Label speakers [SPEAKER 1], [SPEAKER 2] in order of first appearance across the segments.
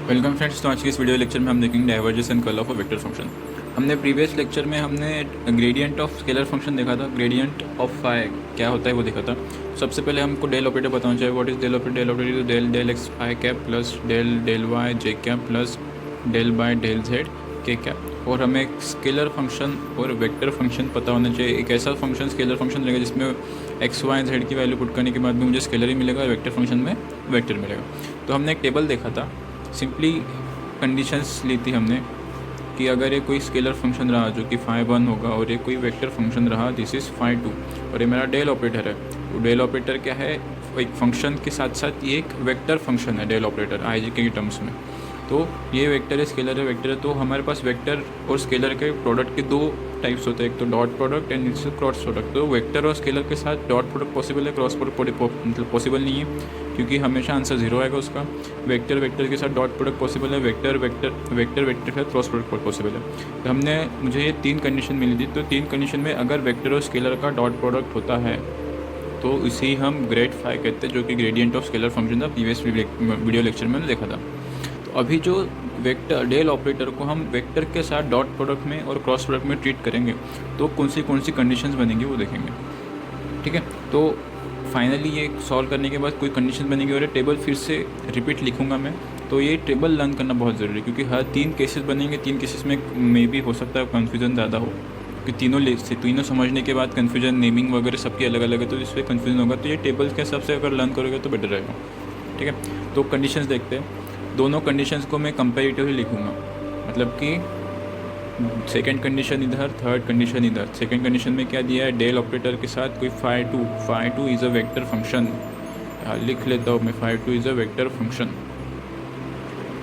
[SPEAKER 1] Welcome friends. तो आज की इस वीडियो लेक्चर में हम देखेंगे divergence and curl of a vector function. हमने प्रीवियस लेक्चर में हमने ग्रेडियंट ऑफ स्केलर फंक्शन देखा था। ग्रेडियंट ऑफ फाई क्या होता है वो देखा था। सबसे पहले हमको डेल ऑपरेटर बताना चाहिए। What is del operator? Del operator del del X phi cap plus del del Y J cap plus del by del Z के कैप। और हमें स्केलर फंक्शन और वेक्टर फंक्शन पता होना चाहिए। एक ऐसा फंक्शन स्केलर फंक्शन रहेगा जिसमें एक्स वाई जेड की वैल्यू पुट करने के बाद में मुझे स्केलर ही मिलेगा और वेक्टर फंक्शन में वेक्टर मिलेगा। तो हमने एक टेबल देखा था। सिंपली कंडीशंस ली थी हमने कि अगर ये कोई स्केलर फंक्शन रहा जो कि फाई 1 होगा और ये कोई वेक्टर फंक्शन रहा दिस इज़ फाई 2 और ये मेरा डेल ऑपरेटर है। तो डेल ऑपरेटर क्या है? एक फंक्शन के साथ साथ ये एक वेक्टर फंक्शन है डेल ऑपरेटर आई जी के टर्म्स में। तो ये वेक्टर है, स्केलर है, वेक्टर है। तो हमारे पास वेक्टर और स्केलर के प्रोडक्ट के दो टाइप्स होते हैं, एक तो डॉट प्रोडक्ट एंड इससे क्रॉस प्रोडक्ट। तो वेक्टर और स्केलर के साथ डॉट प्रोडक्ट पॉसिबल है, क्रॉस प्रोडक्ट मतलब पॉसिबल नहीं है क्योंकि हमेशा आंसर जीरो आएगा उसका। वेक्टर वेक्टर के साथ डॉट प्रोडक्ट पॉसिबल है, वेक्टर वेक्टर वेक्टर वेक्टर के साथ क्रॉस प्रोडक्ट पॉसिबल है। तो मुझे ये 3 कंडीशन मिली थी। तो 3 कंडीशन में अगर वेक्टर और स्केलर का डॉट प्रोडक्ट होता है तो इसे हम ग्रेड फाई कहते हैं, जो कि ग्रेडियंट ऑफ स्केलर फंक्शन था। प्रीवियस वीडियो लेक्चर में मैंने देखा था। तो अभी जो वेक्टर डेल ऑपरेटर को हम वेक्टर के साथ डॉट प्रोडक्ट में और क्रॉस प्रोडक्ट में ट्रीट करेंगे तो कौन सी कंडीशंस बनेंगी वो देखेंगे। ठीक है, तो फाइनली ये सॉल्व करने के बाद कोई कंडीशन बनेगी और ये टेबल फिर से रिपीट लिखूंगा मैं। तो ये टेबल लर्न करना बहुत ज़रूरी है क्योंकि हर 3 केसेस बनेंगे। 3 केसेस में मे भी हो सकता है कन्फ्यूज़न ज़्यादा हो कि तीनों समझने के बाद कन्फ्यूजन नेमिंग वगैरह सबकी अलग अलग है, तो इस पर कन्फ्यूजन होगा। तो ये टेबल के हिसाब से अगर लर्न करोगे तो बेटर रहेगा। ठीक है, तो कंडीशंस देखते हैं। दोनों कंडीशंस को मैं कंपेरेटिवली लिखूंगा, मतलब कि सेकंड कंडीशन इधर, थर्ड कंडीशन इधर। सेकंड कंडीशन में क्या दिया है? डेल ऑपरेटर के साथ कोई phi two is a vector function. लिख लेता हूँ मैं, phi 2 is a vector function.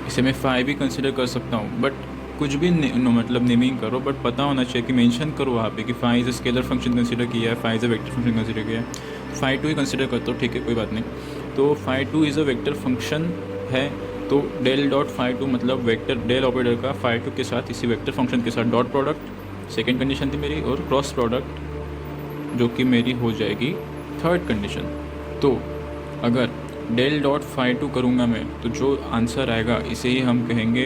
[SPEAKER 1] इसे मैं फाई भी कंसिडर कर सकता हूँ, बट कुछ भी मतलब नेमिंग करो, बट पता होना चाहिए कि मेंशन करो वहाँ पे कि phi is a scalar function consider किया है, phi is a vector function consider किया है। फाई 2 ही कंसिडर करता हूँ, ठीक है, कोई बात नहीं। तो phi 2 is a vector function है। तो डेल डॉट फाई 2 मतलब वेक्टर डेल ऑपरेटर का फाई 2 के साथ इसी वेक्टर फंक्शन के साथ डॉट प्रोडक्ट सेकेंड कंडीशन थी मेरी, और क्रॉस प्रोडक्ट जो कि मेरी हो जाएगी थर्ड कंडीशन। तो अगर डेल डॉट फाई 2 करूँगा मैं तो जो आंसर आएगा इसे ही हम कहेंगे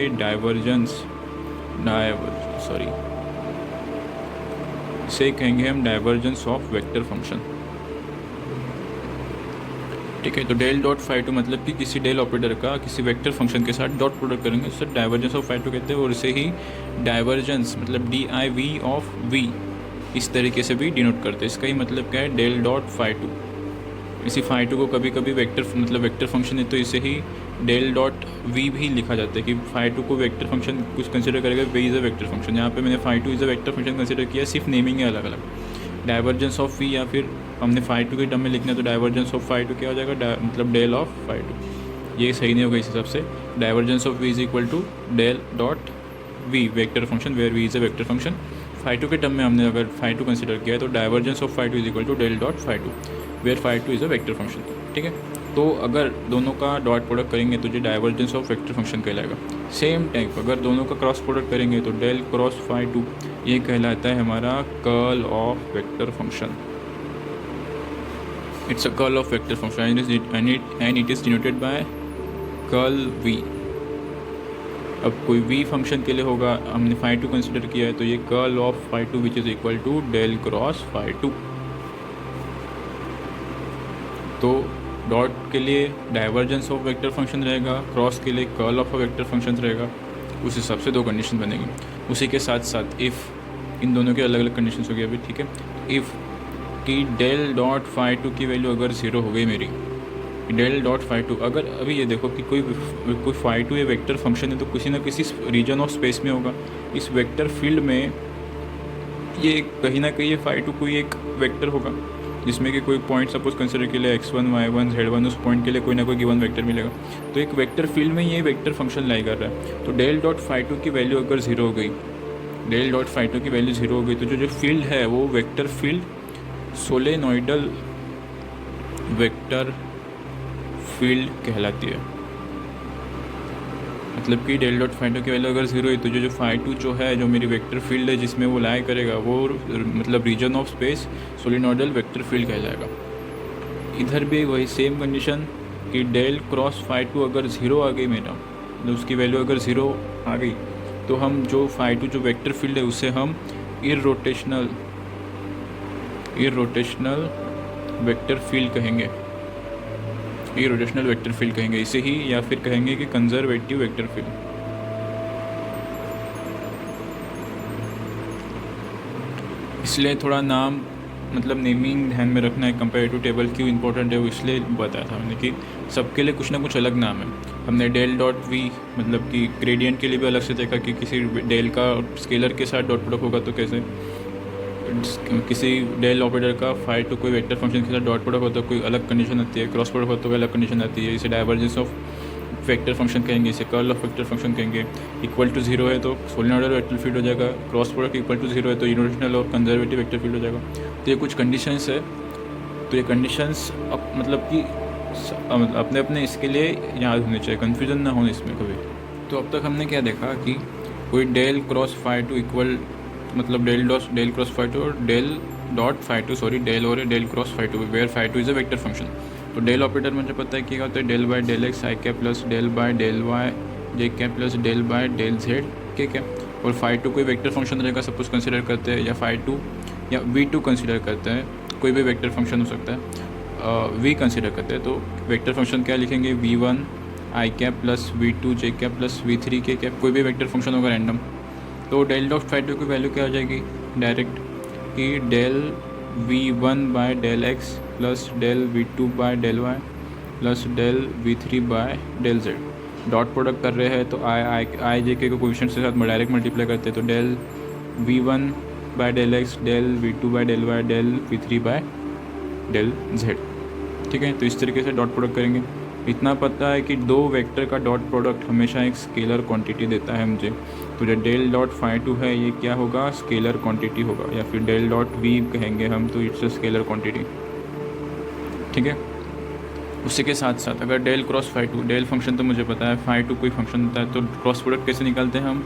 [SPEAKER 1] इसे कहेंगे हम डाइवर्जेंस ऑफ वेक्टर फंक्शन। ठीक है, तो डेल डॉट फाई 2 मतलब कि किसी डेल ऑपरेटर का किसी वेक्टर फंक्शन के साथ डॉट प्रोडक्ट करेंगे, उससे डाइवर्जेंस ऑफ फाई 2 कहते हैं। और इसे ही डाइवर्जेंस मतलब DIV ऑफ V इस तरीके से भी डिनोट करते हैं। इसका ही मतलब क्या है? Del dot phi 2। इसी फाई 2 को कभी कभी वेक्टर फंक्शन है तो इसे ही डेल डॉट V भी लिखा जाता है कि फाई 2 को वेक्टर फंक्शन कुछ कंसिडर करेगा, V is a vector function. यहाँ पे मैंने phi 2 is a vector function consider किया, सिर्फ नेमिंग है अलग अलग। डाइवर्जेंस ऑफ V या फिर हमने फाई 2 के टर्म में लिखना है तो डाइवर्जेंस ऑफ फाई 2 क्या हो जाएगा? मतलब डेल ऑफ फाई 2। ये सही नहीं होगा इस हिसाब से। Divergence of V is equal to del dot V vector function where V is a vector function. Phi 2 के टर्म में हमने अगर फाई 2 कंसिडर किया है तो divergence of phi 2 is equal to del dot phi 2 where phi 2 is a vector function. ठीक है, तो अगर दोनों का डॉट प्रोडक्ट करेंगे तो जो डाइवर्जेंस ऑफ वेक्टर फंक्शन कहलाएगा। सेम टाइप अगर दोनों का क्रॉस प्रोडक्ट करेंगे तो डेल क्रॉस फाई 2 ये कहलाता है हमारा curl of vector function. It's a curl of vector function and it is denoted by curl V। अब कोई V फंक्शन के लिए होगा, हमने फाई 2 कंसिडर किया है तो ये curl of phi 2 which is equal to del cross phi 2। तो डॉट के लिए डाइवर्जेंस ऑफ वेक्टर फंक्शन रहेगा, क्रॉस के लिए curl of a vector function रहेगा। उस हिसाब से 2 कंडीशन बनेगी। उसी के साथ साथ इफ़, इन दोनों के अलग अलग कंडीशन हो गए अभी। ठीक है, इफ़ कि डेल डॉट फाई 2 की वैल्यू अगर 0 हो गई मेरी, डेल डॉट फाई 2 अगर अभी ये देखो कि कोई फाई 2 ये वेक्टर फंक्शन है तो किसी ना किसी रीजन ऑफ स्पेस में होगा। इस वेक्टर फील्ड में ये कहीं ना कहीं ये फाई 2 कोई एक वेक्टर होगा जिसमें कि कोई पॉइंट सपोज कंसिडर के लिए x1 y1 z1, उस पॉइंट के लिए कोई ना कोई गिवन वेक्टर मिलेगा। तो एक वेक्टर फील्ड में ये वेक्टर फंक्शन लाई कर रहा है। तो डेल डॉट फाई 2 की वैल्यू अगर 0 हो गई, डेल डॉट फाई 2 की वैल्यू 0 हो गई तो जो फील्ड है वो vector field solenoidal vector field कहलाती है। मतलब कि डेल डॉट फाई 2 की वैल्यू अगर 0 हुई तो जो फाई 2 जो है, जो मेरी वेक्टर फील्ड है जिसमें वो लाई करेगा, वो मतलब region of space solenoidal vector field कहलाएगा। इधर भी वही सेम कंडीशन कि डेल क्रॉस फाई 2 अगर 0 आ गई मेरा उसकी वैल्यू अगर 0 आ गई तो हम जो phi2 जो वेक्टर फील्ड है उसे हम इररोटेशनल वेक्टर फील्ड कहेंगे, इररोटेशनल वेक्टर फील्ड कहेंगे इसे ही, या फिर कहेंगे कि कंजर्वेटिव वेक्टर फील्ड। इसलिए थोड़ा नाम मतलब नेमिंग ध्यान में रखना है। कंपैरेटिव टेबल क्यों इंपॉर्टेंट है वो इसलिए बताया था हमने कि सबके लिए कुछ ना कुछ अलग नाम है। हमने डेल डॉट वी मतलब कि ग्रेडियंट के लिए भी अलग से देखा कि किसी डेल का स्केलर के साथ डॉट प्रोडक्ट होगा तो कैसे, किसी डेल ऑपरेटर का phi2 कोई वेक्टर फंक्शन के साथ डॉट प्रोडक्ट होता है कोई अलग कंडीशन आती है, क्रॉस प्रोडक्ट होता है अलग कंडीशन आती है। इसे डाइवर्जेंस ऑफ वेक्टर फंक्शन कहेंगे, इसे कर्ल ऑफ वेक्टर फंक्शन कहेंगे। इक्वल टू 0 है तो सोलेनॉइडल वेक्टर फील्ड हो जाएगा, क्रॉस प्रोडक्ट इक्वल टू 0 है तो इरोटेशनल और कंजर्वेटिव वेक्टर फील्ड हो जाएगा। तो ये कुछ कंडीशंस है, तो ये कंडीशंस मतलब कि अपने अपने इसके लिए याद होने चाहिए, कन्फ्यूज़न ना हो इसमें कभी। तो अब तक हमने क्या देखा कि कोई डेल क्रॉस phi2 इक्वल मतलब डेल क्रॉस phi2 और del dot phi2 sorry del और del cross phi2 where phi2 is a vector function. तो डेल ऑपरेटर मुझे पता है क्या होता है, del by del x I cap plus del by del Y J cap plus del by del Z के क्या। और phi2 कोई वेक्टर फंक्शन रहेगा सपोज कंसिडर करते हैं, या phi2 या v2 कंसिडर करते हैं, कोई भी वेक्टर फंक्शन हो सकता है, v कंसिडर करते हैं। तो वेक्टर फंक्शन क्या लिखेंगे, v1 I cap plus v2 J cap plus v3 K cap, कोई भी वेक्टर फंक्शन होगा रैंडम। तो डेल डॉट phi2 की वैल्यू क्या हो जाएगी डायरेक्ट कि del v1 by del x plus del v2 by del Y plus del v3 by del Z. Dot product कर रहे हैं तो आई जे के कोएफिशिएंट्स के साथ डायरेक्ट मल्टीप्लाई करते हैं, तो del v1 by del x del v2 by del Y del v3 by del Z. ठीक है, तो इस तरीके से डॉट प्रोडक्ट करेंगे। इतना पता है कि दो वेक्टर का डॉट प्रोडक्ट हमेशा एक स्केलर क्वांटिटी देता है मुझे। तो जो डेल डॉट phi2 है ये क्या होगा, स्केलर क्वांटिटी होगा, या फिर डेल डॉट v कहेंगे हम, तो इट्स अ स्केलर क्वांटिटी। ठीक है, उसी के साथ साथ अगर del cross phi2, del function तो मुझे पता है, phi2 कोई फंक्शन होता है, तो क्रॉस प्रोडक्ट कैसे निकालते हैं हम,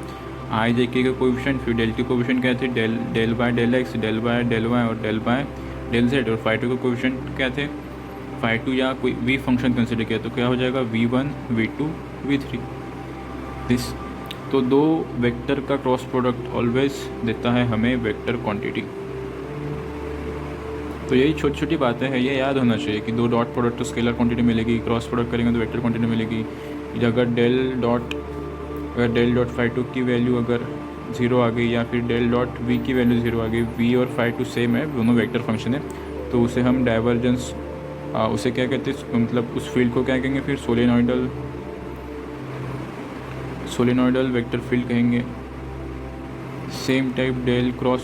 [SPEAKER 1] आई जे के कोएफिशिएंट फिर डेल के कोएफिशिएंट क्या थे, del by del x del by del y और डेल बाय डेल जेड। और phi2 के कोएफिशिएंट क्या थे, phi2 या कोई v फंक्शन कंसिडर किया तो क्या हो जाएगा v1 v2 v3 दिस। तो दो वेक्टर का क्रॉस प्रोडक्ट ऑलवेज देता है हमें वेक्टर क्वांटिटी। तो यही छोटी छोटी बातें हैं, ये याद होना चाहिए कि दो डॉट प्रोडक्ट तो स्केलर क्वांटिटी मिलेगी, क्रॉस प्रोडक्ट करेंगे तो वेक्टर क्वांटिटी मिलेगी। अगर डेल डॉट phi2 की वैल्यू अगर 0 आ गई, या फिर डेल डॉट v की वैल्यू 0 आ गई, v और phi2 सेम है, दोनों वेक्टर फंक्शन है, तो उसे हम डाइवर्जेंस उसे क्या कहते हैं, मतलब उस फील्ड को क्या कहेंगे फिर, सोलेनॉइडल वेक्टर फील्ड कहेंगे। Same type del cross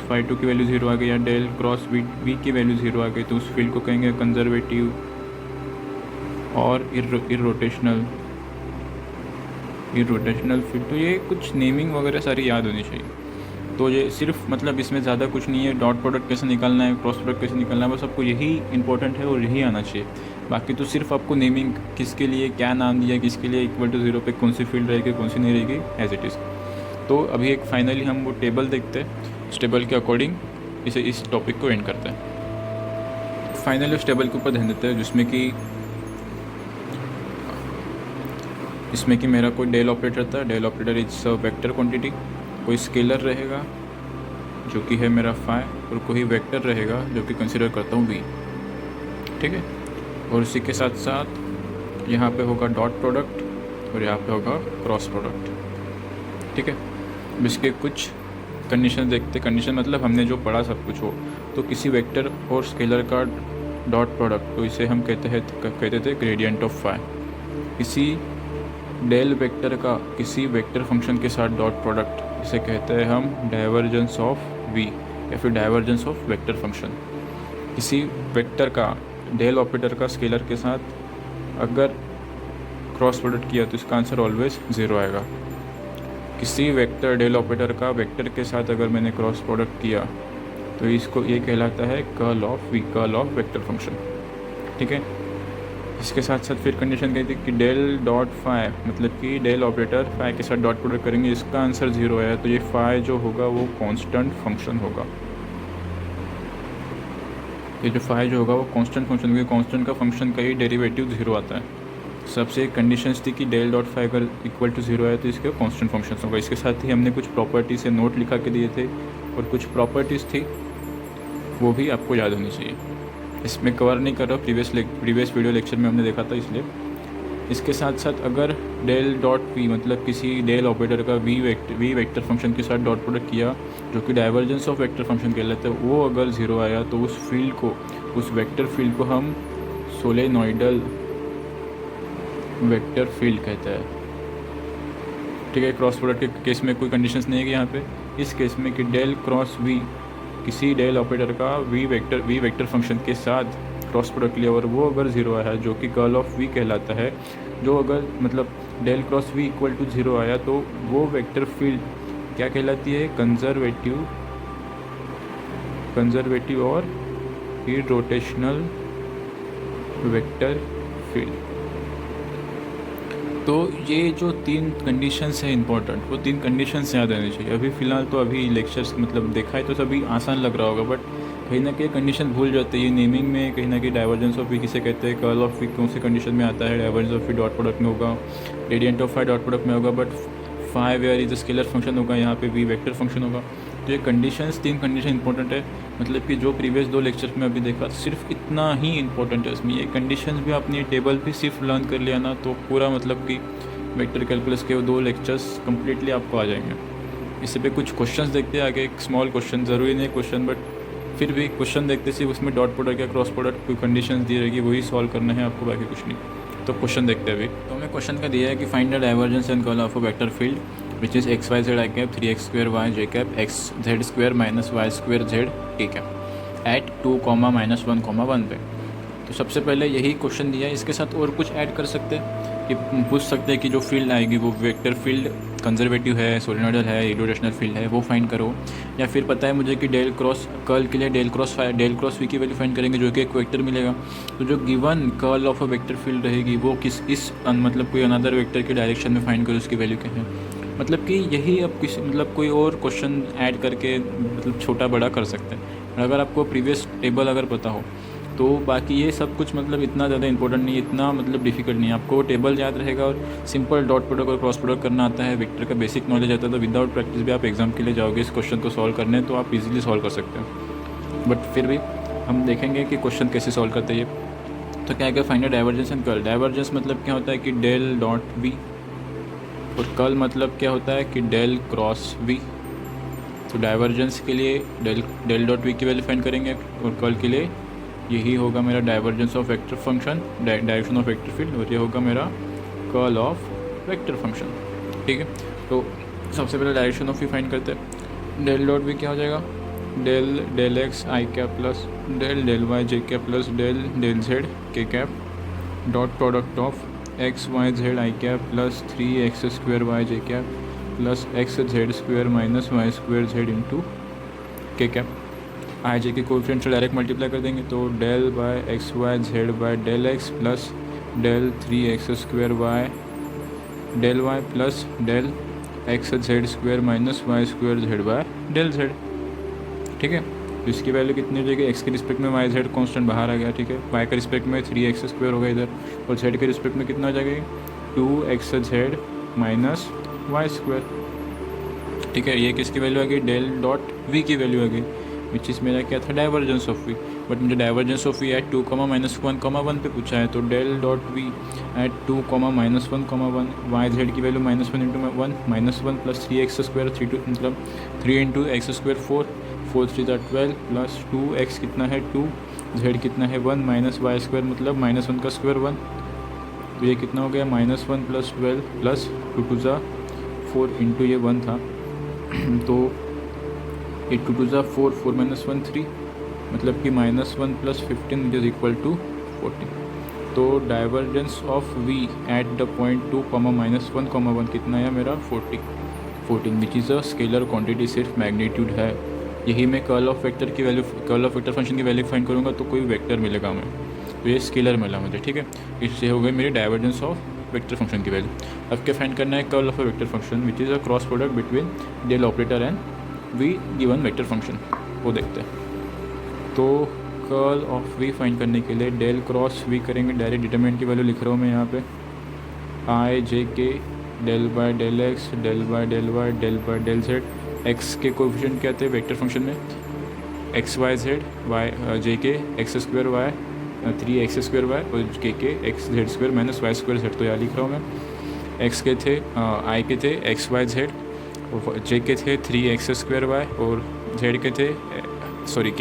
[SPEAKER 1] phi2 की वैल्यू 0 आ गई, या डेल क्रॉस v की वैल्यू 0 आ गई, तो उस फील्ड को कहेंगे कंजर्वेटिव और इररोटेशनल फील्ड। तो ये कुछ नेमिंग वगैरह सारी याद होनी चाहिए। तो ये सिर्फ मतलब इसमें ज़्यादा कुछ नहीं है, डॉट प्रोडक्ट कैसे निकालना है, क्रॉस प्रोडक्ट कैसे निकालना है, बस आपको यही इंपॉर्टेंट है और यही आना चाहिए। बाकी तो सिर्फ आपको नेमिंग किसके लिए क्या नाम दिया, किसके लिए इक्वल टू 0 पे कौन सी फील्ड रहेगी कौन सी नहीं रहेगी, एज इट इज़। तो अभी एक फाइनली हम वो टेबल देखते हैं, उस टेबल के अकॉर्डिंग इस टॉपिक को एंड करते हैं। फाइनली उस टेबल के ऊपर ध्यान देते हैं जिसमें कि मेरा कोई डेल ऑपरेटर था, del operator is vector quantity, कोई स्केलर रहेगा जो कि है मेरा phi, और कोई वेक्टर रहेगा जो कि कंसिडर करता हूँ v। ठीक है, और इसी के साथ साथ यहाँ पे होगा डॉट प्रोडक्ट और यहाँ पे होगा क्रॉस प्रोडक्ट। ठीक है, अब इसके कुछ कंडीशन देखते। कंडीशन मतलब हमने जो पढ़ा सब कुछ हो, तो किसी वेक्टर और स्केलर का डॉट प्रोडक्ट, तो इसे हम कहते थे ग्रेडियंट ऑफ phi। किसी डेल वेक्टर का किसी वेक्टर फंक्शन के साथ डॉट प्रोडक्ट, इसे कहते हैं हम डाइवर्जेंस ऑफ v, या फिर डाइवर्जेंस ऑफ वेक्टर फंक्शन। किसी वेक्टर का डेल ऑपरेटर का स्केलर के साथ अगर क्रॉस प्रोडक्ट किया तो इसका आंसर ऑलवेज 0 आएगा। किसी वेक्टर डेल ऑपरेटर का वेक्टर के साथ अगर मैंने क्रॉस प्रोडक्ट किया तो इसको ये कहलाता है curl of v, curl of vector function. ठीक है, इसके साथ साथ फिर कंडीशन कहती है कि डेल डॉट phi, मतलब कि डेल ऑपरेटर phi के साथ डॉट प्रोडक्ट करेंगे, इसका आंसर 0 है, तो ये phi जो होगा वो कांस्टेंट फंक्शन होगा। ये जो phi जो होगा वो कांस्टेंट फंक्शन, क्योंकि कांस्टेंट का फंक्शन का ही डेरिवेटिव 0 आता है। सबसे कंडीशंस थी कि डेल डॉट फाई अगर इक्वल टू 0 है तो इसके कांस्टेंट फंक्शन होगा। इसके साथ ही हमने कुछ प्रॉपर्टी से नोट लिखा के दिए थे और कुछ प्रॉपर्टीज़ थी वो भी आपको याद होनी चाहिए। इसमें कवर नहीं कर रहा, प्रीवियस वीडियो लेक्चर में हमने देखा था इसलिए। इसके साथ साथ अगर डेल डॉट पी मतलब किसी डेल ऑपरेटर का वी वेक्टर फंक्शन के साथ डॉट प्रोडक्ट किया जो कि डाइवर्जेंस ऑफ वेक्टर फंक्शन कहलाता है, वो अगर 0 आया तो उस फील्ड को, उस वेक्टर फील्ड को हम सोलेनॉइडल वेक्टर फील्ड कहता है। ठीक है, क्रॉस प्रोडक्ट के केस में कोई कंडीशंस नहीं है कि यहाँ पे इस केस में कि डेल क्रॉस वी किसी डेल ऑपरेटर का वी वेक्टर फंक्शन के साथ क्रॉस प्रोडक्ट लिया और वो अगर 0 आया जो कि कर्ल ऑफ वी कहलाता है, जो अगर मतलब del cross v equal to 0 आया तो वो वेक्टर फील्ड क्या कहलाती है, कंजर्वेटिव और इररोटेशनल वेक्टर फील्ड। तो ये जो 3 कंडीशंस है इंपॉर्टेंट, वो 3 कंडीशंस याद रहनी चाहिए। अभी फ़िलहाल तो अभी लेक्चर्स मतलब देखा है तो सभी आसान लग रहा होगा, बट कहीं ना कहीं कंडीशन भूल जाते हैं। ये नेमिंग में कहीं ना कहीं डाइवर्जेंस ऑफ वी किसे कहते हैं, कर्ल ऑफ वी कौन सी कंडीशन में आता है, divergence of v dot product में होगा, gradient of phi dot product में होगा, but phi where is scalar function होगा, यहाँ पे वी वेक्टर फंक्शन होगा। तो ये कंडीशंस 3 कंडीशन इंपॉर्टेंट है। मतलब कि जो प्रीवियस 2 लेक्चर में अभी देखा सिर्फ इतना ही इंपॉर्टेंट है इसमें। ये कंडीशंस भी आपने टेबल भी सिर्फ लर्न कर लिया ना तो पूरा मतलब कि वेक्टर कैलकुलस के वो 2 लेक्चर्स कम्प्लीटली आपको आ जाएंगे। इससे पे कुछ क्वेश्चंस देखते हैं आगे, एक स्मॉल क्वेश्चन, ज़रूरी नहीं क्वेश्चन बट फिर भी क्वेश्चन देखते सिर्फ उसमें डॉट प्रोडक्ट या क्रॉस प्रोडक्ट कोई कंडीशंस दी रहेगी वही सॉल्व करना है आपको, बाकी कुछ नहीं। तो क्वेश्चन देखते हैं अभी। तो हमें क्वेश्चन का दिया है कि find the divergence and curl of a vector field which is x Y z i cap 3x² y j cap x z² - y² z t cap at 2, -1, 1 पे। तो सबसे पहले यही क्वेश्चन दिया है, इसके साथ और कुछ ऐड कर सकते हैं कि पूछ सकते हैं कि जो फील्ड आएगी वो वेक्टर फील्ड कंजर्वेटिव है, सोलेनॉइडल है, इररोटेशनल फील्ड है, वो फाइंड करो। या फिर पता है मुझे कि डेल क्रॉस कर्ल के लिए डेल क्रॉस वी की वैल्यू फाइंड करेंगे जो कि एक वेक्टर मिलेगा। तो जो given curl of a vector field रहेगी वो इस मतलब कोई अनदर वेक्टर के डायरेक्शन में फाइंड करो, उसकी वैल्यू क्या है। मतलब कि यही अब किसी मतलब कोई और क्वेश्चन ऐड करके मतलब छोटा बड़ा कर सकते हैं अगर आपको प्रीवियस टेबल अगर पता हो तो। बाकी ये सब कुछ मतलब इतना ज़्यादा इंपॉर्टेंट नहीं है, इतना मतलब डिफिकल्ट नहीं है। आपको टेबल याद रहेगा और सिंपल डॉट प्रोडक्ट और क्रॉस प्रोडक्ट करना आता है, वेक्टर का बेसिक नॉलेज आता है, तो विदाउट प्रैक्टिस भी आप एग्जाम के लिए जाओगे इस क्वेश्चन को सॉल्व करने तो आप इजीली सॉल्व कर सकते हो। बट फिर भी हम देखेंगे कि क्वेश्चन कैसे सॉल्व करते हैं ये। तो क्या है, find divergence and curl. Divergence मतलब क्या होता है कि डेल डॉट वी, और कर्ल मतलब क्या होता है कि डेल क्रॉस वी। तो डाइवर्जेंस के लिए डेल डॉट वी की वैल्यू फाइंड करेंगे और कर्ल के लिए यही होगा मेरा divergence of vector function, direction of vector field, और ये होगा मेरा कर्ल ऑफ वेक्टर फंक्शन। ठीक है, तो सबसे पहले डायरेक्शन ऑफ वी फाइंड करते हैं। डेल डॉट वी क्या हो जाएगा, डेल एक्स आई कैप प्लस डेल वाई जे कैप प्लस डेल जेड के cap dot product of x Y z i cap plus 3x² y j cap plus xz² - y² z into k cap. I j k coefficient से direct multiply कर देंगे तो del by x Y z by del x plus del 3x² y del Y plus del xz² - y² z bye del z। ठीक है, तो इसकी value कितनी हो जाएगी, एक्स के रिस्पेक्ट में वाई जेड कॉन्स्टेंट बाहर आ गया। ठीक है, वाई के रिस्पेक्ट में 3x² होगा इधर, और जेड के रिस्पेक्ट में कितना हो जाएगा 2xz - y²। ठीक है, ये किसकी वैल्यू आ गई, डेल डॉट वी की वैल्यू आ गई, विच इज़ मेरा क्या था, डाइवर्जेंस ऑफ वी। बट मुझे डाइवर्जेंस ऑफ वी एट 2, -1, 1 पे पूछा है, तो del dot v at 2, -1, 1 y z की वैल्यू -1 × 1 -1 प्लस 3x² मतलब 3 × x² 4 3 12 प्लस 2x कितना है 2, z कितना है 1 -y² मतलब -1 का स्क्वायर 1। तो ये कितना हो गया -1 प्लस 12 प्लस 2 2 ज़ा 4 इंटू ये 1 था तो 8 2 ज़ा 4 4 -1 3 मतलब कि -1 प्लस 15 विच इज़ इक्वल टू 40। तो divergence of v at the point 2, -1, 1 कितना है मेरा 14 which is a scalar quantity, सिर्फ मैग्नीट्यूड है। यही मैं कर्ल ऑफ वेक्टर की value, curl of vector function की वैल्यू फाइंड करूँगा तो कोई वेक्टर मिलेगा हमें, तो ये स्केलर मिला मुझे। ठीक है, इससे हो गई मेरी डाइवर्जेंस ऑफ वेक्टर फंक्शन की वैल्यू। अब क्या फाइंड करना है, curl of a vector function which is a cross product between del operator and v given vector function, वो देखते हैं। तो कर्ल ऑफ वी फाइंड करने के लिए डेल क्रॉस वी करेंगे, डायरेक्ट डिटरमिनेंट की वैल्यू लिख रहा हूँ मैं यहाँ पे, i j k del by del x del by del Y del by del z. X के कोफिशिएंट क्या थे वेक्टर फंक्शन में, x Y z, y j के x square y 3x² y और k x Z square minus Y square z. तो यहाँ लिख रहा हूँ मैं, एक्स के थे आई के थे एक्स वाई जेड, जे के थे 3x² वाई और जेड के थे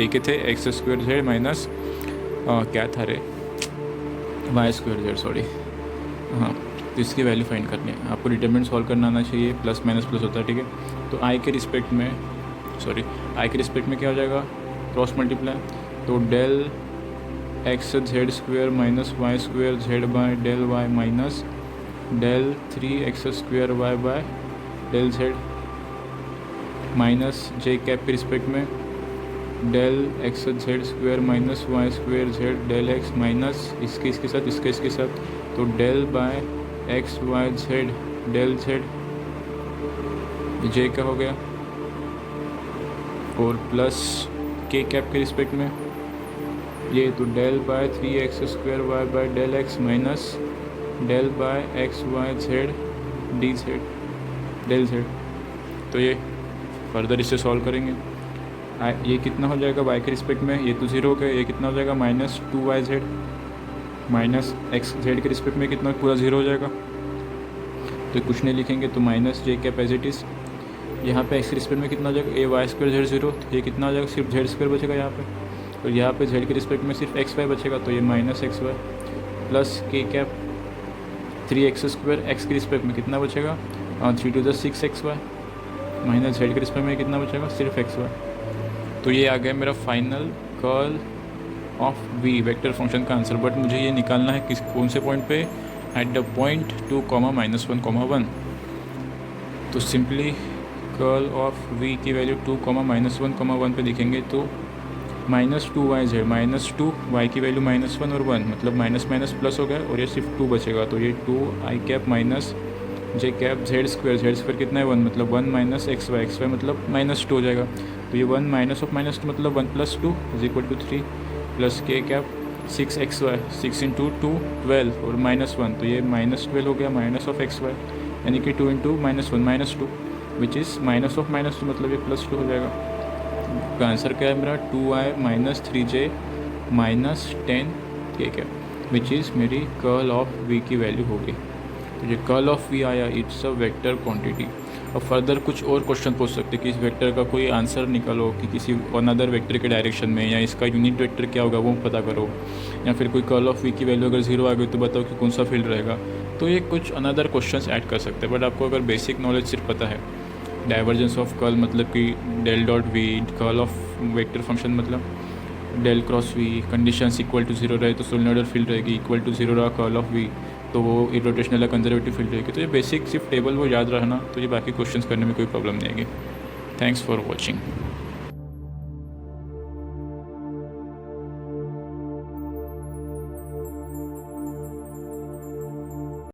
[SPEAKER 1] के थे एक्स स्क्वायर जेड माइनस क्या था रे वाई स्क्वायर जेड सॉरी। हाँ, तो इसकी वैल्यू फाइंड करनी है आपको, डिटरमिनेंट सॉल्व करना आना चाहिए, प्लस माइनस प्लस होता है, ठीक है। तो आई के रिस्पेक्ट में क्या हो जाएगा, क्रॉस मल्टीप्लाई, तो del X Z square minus Y square Z by del Y minus del 3x² Y by del Z minus J cap के रिस्पेक्ट में del X Z square minus Y square Z del x minus इसके साथ तो del by x Y Z del Z J का हो गया, और plus के कैप के रिस्पेक्ट में ये तो del by 3x² Y by del x minus del by x Y z d z del z. तो ये फर्दर इससे सॉल्व करेंगे। ये कितना हो जाएगा y के रिस्पेक्ट में, ये तो 0 हो गया, ये कितना हो जाएगा -2yz माइनस एक्स जेड के रिस्पेक्ट में कितना पूरा 0 हो जाएगा, तो कुछ नहीं लिखेंगे, तो minus J cap as it is. यहाँ पे एक्स के रिस्पेक्ट में कितना हो जाएगा, ए वाई स्क्वायर जेड 0, तो ये कितना हो जाएगा, सिर्फ जेड स्क्वायर बचेगा यहाँ पे, और यहाँ पे जेड के रिस्पेक्ट में सिर्फ एक्स वाई बचेगा, तो ये -xy प्लस के कैप 3x² एक्स के रिस्पेक्ट में कितना बचेगा 3 to the 6xy minus Z के रिस्पेक्ट में कितना बचेगा सिर्फ xy। तो ये आ गया मेरा final curl of v vector function का आंसर। बट मुझे ये निकालना है कौन से पॉइंट पे, एट द पॉइंट 2, -1, 1। तो सिंपली कर्ल ऑफ v की वैल्यू 2, -1, 1 पे लिखेंगे, तो -2yz -2 y की वैल्यू -1 और 1, मतलब माइनस माइनस प्लस हो गया, और ये सिर्फ 2 बचेगा, तो ये 2i कैप माइनस जे कैप जेड स्क्वायर कितना है 1, मतलब 1 माइनस xy मतलब -2 हो जाएगा, तो ये 1 माइनस ऑफ -2 मतलब 1 + 2 = 3 प्लस के कैप 6xy 6 × 2 12 और -1, तो ये -12 हो गया माइनस ऑफ xy, यानी कि 2 × -1 -2 विच इज़ माइनस ऑफ -2 मतलब ये +2 हो जाएगा। का आंसर क्या है मेरा 2i - 3j -10 ठीक है, विच इज़ मेरी कर्ल ऑफ v की वैल्यू होगी। तो ये कर्ल ऑफ v आया, इट्स अ वेक्टर क्वांटिटी। अब फर्दर कुछ और क्वेश्चन पूछ सकते कि इस वेक्टर का कोई आंसर निकालो कि किसी अनदर वेक्टर के डायरेक्शन में, या इसका यूनिट वेक्टर क्या होगा वो पता करो, या फिर कोई कर्ल ऑफ v की वैल्यू अगर 0 आ गई तो बताओ कि कौन सा फील्ड रहेगा। तो ये कुछ अनदर क्वेश्चंस ऐड कर सकते हैं, बट आपको अगर बेसिक नॉलेज सिर्फ पता है, डाइवर्जेंस ऑफ कर्ल मतलब कि del dot V, curl of vector function मतलब del cross V, conditions equal to 0 रहे तो सोलेनोइडल फील्ड रहेगी, इक्वल टू 0 रहा कर्ल ऑफ वी तो वो इरोटेशनल या कंजर्वेटिव फील्ड रहेगी। तो ये बेसिक सिर्फ टेबल वो याद रहना, तो ये बाकी क्वेश्चंस करने में कोई प्रॉब्लम नहीं आएगी। Thanks for watching.